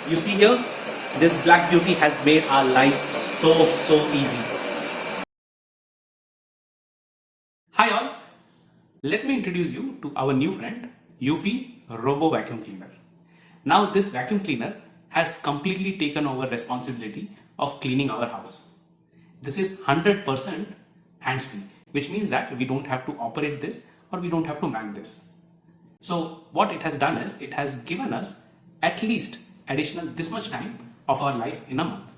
You see here, this black beauty has made our life so easy. Hi all, let me introduce you to our new friend, Eufy Robo Vacuum Cleaner. Now this vacuum cleaner has completely taken over responsibility of cleaning our house. This is 100% hands-free, which means that we don't have to operate this or we don't have to man this. So what it has done is, it has given us at least additional this much time of our life in a month.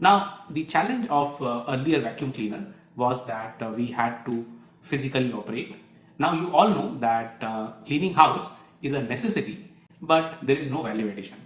Now the challenge of earlier vacuum cleaner was that we had to physically operate. Now you all know that cleaning house is a necessity, but there is no value addition.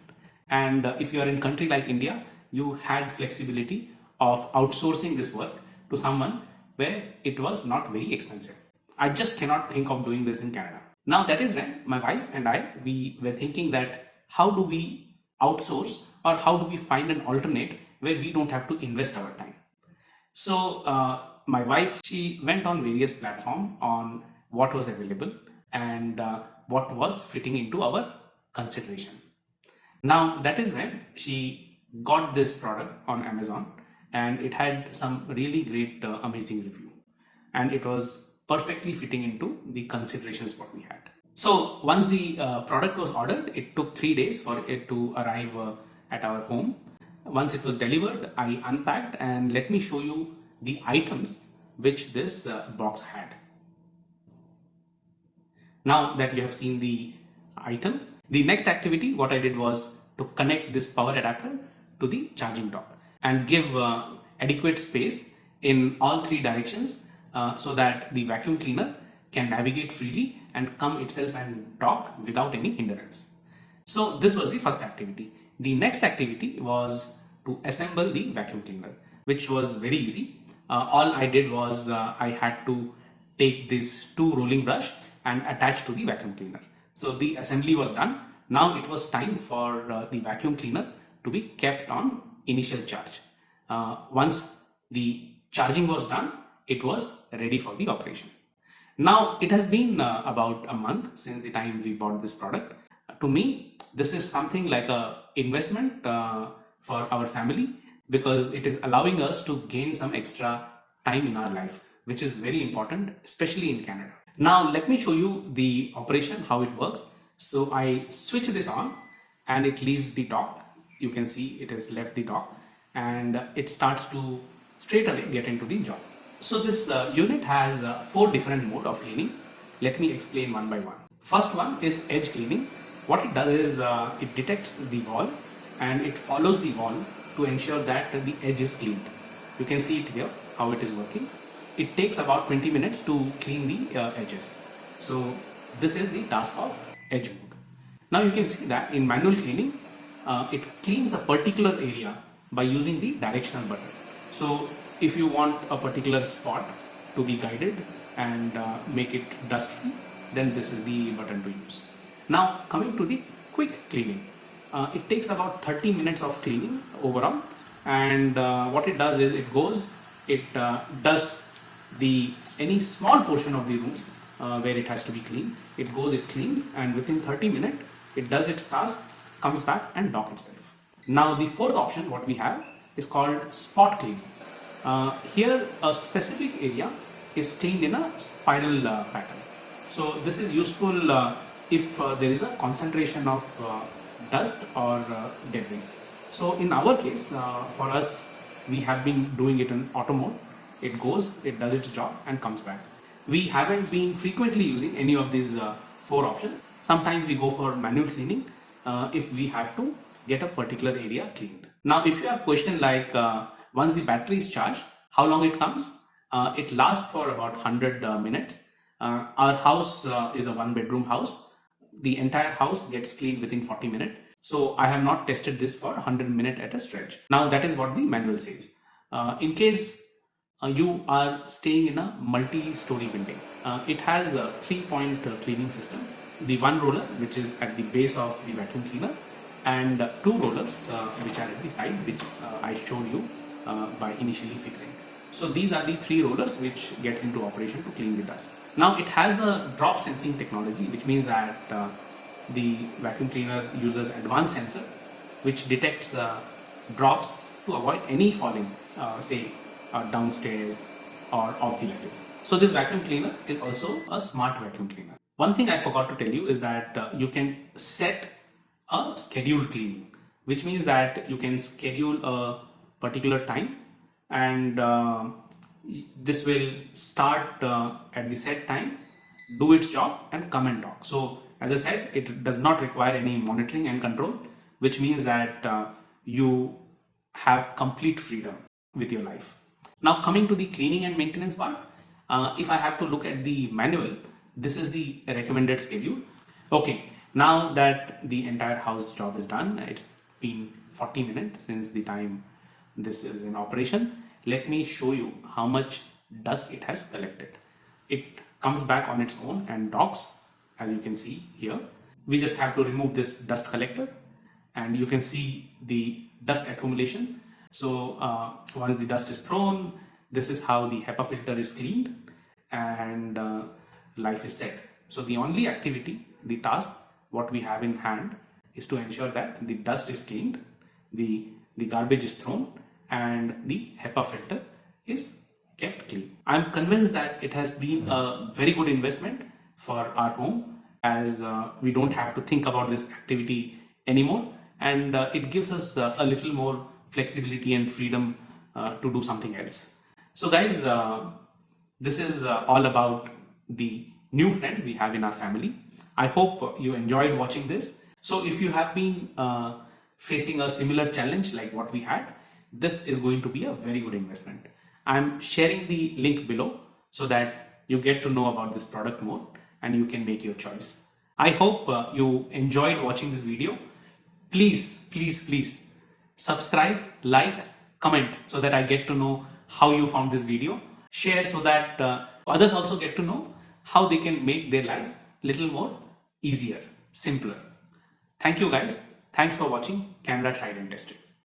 And if you are in a country like India, you had flexibility of outsourcing this work to someone where it was not very expensive. I just cannot think of doing this in Canada. Now that is when my wife and I, we were thinking that how do we outsource or how do we find an alternate where we don't have to invest our time. So my wife, she went on various platforms on what was available and what was fitting into our consideration. Now that is when she got this product on Amazon, and it had some really great amazing review, and it was perfectly fitting into the considerations what we had. So once the product was ordered, it took 3 days for it to arrive at our home. Once it was delivered, I unpacked, and let me show you the items which this box had. Now that you have seen the item, the next activity what I did was to connect this power adapter to the charging dock and give adequate space in all 3 directions so that the vacuum cleaner can navigate freely and come itself and dock without any hindrance. So this was the first activity. The next activity was to assemble the vacuum cleaner, which was very easy. All I did was I had to take this 2 rolling brush and attach to the vacuum cleaner. So the assembly was done. Now it was time for the vacuum cleaner to be kept on initial charge. Once the charging was done, it was ready for the operation. Now it has been about a month since the time we bought this product. To me, this is something like a investment for our family, because it is allowing us to gain some extra time in our life, which is very important, especially in Canada. Now let me show you the operation, how it works. So I switch this on and it leaves the dock. You can see it has left the dock and it starts to straight away get into the job. So this unit has 4 different modes of cleaning. Let me explain one by one. First one is edge cleaning. What it does is it detects the wall and it follows the wall to ensure that the edge is cleaned. You can see it here, how it is working. It takes about 20 minutes to clean the edges. So this is the task of edge mode. Now you can see that in manual cleaning, it cleans a particular area by using the directional button. So if you want a particular spot to be guided and make it dust free, then this is the button to use. Now coming to the quick cleaning, it takes about 30 minutes of cleaning overall, and what it does is it does any small portion of the room where it has to be cleaned. It cleans, and within 30 minutes it does its task, comes back and dock itself. Now the fourth option what we have is called spot cleaning. Here a specific area is cleaned in a spiral pattern. So this is useful if there is a concentration of dust or debris. So in our case, for us, we have been doing it in auto mode. It does its job and comes back. We haven't been frequently using any of these 4 options. Sometimes we go for manual cleaning if we have to get a particular area cleaned. Now if you have question like once the battery is charged, how long it comes? It lasts for about 100 minutes. Our house is a 1-bedroom house. The entire house gets cleaned within 40 minutes. So I have not tested this for 100 minutes at a stretch. Now that is what the manual says. In case you are staying in a multi-story building, it has a 3-point cleaning system. The 1 roller which is at the base of the vacuum cleaner, and 2 rollers which are at the side, which I showed you by initially fixing. So these are the 3 rollers which gets into operation to clean the dust. Now it has a drop sensing technology, which means that the vacuum cleaner uses advanced sensor which detects drops to avoid any falling, say downstairs or off the ledges. So this vacuum cleaner is also a smart vacuum cleaner. One thing I forgot to tell you is that you can set a scheduled cleaning, which means that you can schedule a particular time, and this will start at the set time, do its job and come and talk. So as I said, it does not require any monitoring and control, which means that you have complete freedom with your life. Now coming to the cleaning and maintenance part, if I have to look at the manual, this is the recommended schedule. Okay, now that the entire house job is done, it's been 40 minutes since the time this is in operation. Let me show you how much dust it has collected. It comes back on its own and docks, as you can see here. We just have to remove this dust collector and you can see the dust accumulation. So once the dust is thrown, this is how the HEPA filter is cleaned and life is set. So the only activity, the task, what we have in hand is to ensure that the dust is cleaned, the garbage is thrown and the HEPA filter is kept clean. I'm convinced that it has been a very good investment for our home, as we don't have to think about this activity anymore, and it gives us a little more flexibility and freedom to do something else. So guys, this is all about the new friend we have in our family. I hope you enjoyed watching this. So if you have been facing a similar challenge like what we had, this is going to be a very good investment. I'm sharing the link below so that you get to know about this product more and you can make your choice. I hope you enjoyed watching this video. Please subscribe, like, comment so that I get to know how you found this video. Share so that others also get to know how they can make their life little more easier, simpler. Thank you guys. Thanks for watching Camera Tried and Tested.